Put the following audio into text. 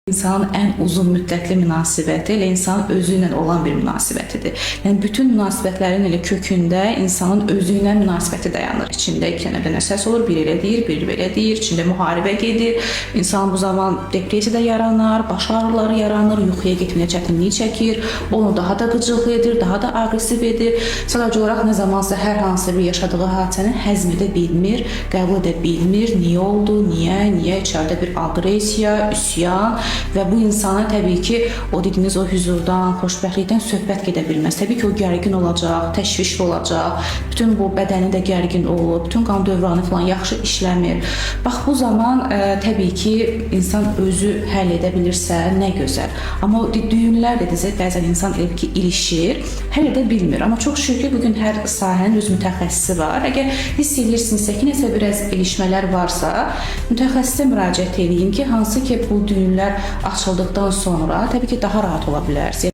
İnsanın ən uzun müddətli münasibəti elə insanın özü ilə olan bir münasibətidir. Yəni bütün münasibətlərin elə kökündə insanın özü ilə münasibəti dayanır. İçində iki dənə səs olur, biri elə deyir, biri belə deyir, içində müharibə gedir. İnsan bu zaman depressiyada yaranar, baş ağrıları yaranır, yuxuya getməyə çətinlik çəkir, onu daha da qıcıq edir, daha da aqressiv edir. Sadəcə olaraq nə zamansa hər hansı bir yaşadığı hadisəni həzm edə bilmir, qəbul edə bilmir. Niyə oldu, niyə içəridə bir aqressiya, üsyan və bu insana təbii ki, o dediyiniz o hüzurdan, xoşbəxtlikdən söhbət gedə bilməz. Təbii ki, o gərgin olacaq, təşvişli olacaq, bütün bu bədəni də gərgin olur, bütün qan dövranı falan yaxşı işləmir. Bax, bu zaman təbii ki, insan özü həll edə bilirsə, nə gözəl. Amma o düyünlər dediniz, bəzən insan elə ki, ilişir, həll edə bilmir. Amma çox şükür ki, bugün hər sahənin öz mütəxəssisi var. Əgər hiss edirsinizsə ki, nəsə biraz ilişmələr varsa, mütəxəssisə müraciət edin ki, hansı ki, bu düyünlər açıldıqdan sonra təbii ki, daha rahat ola bilərsiniz.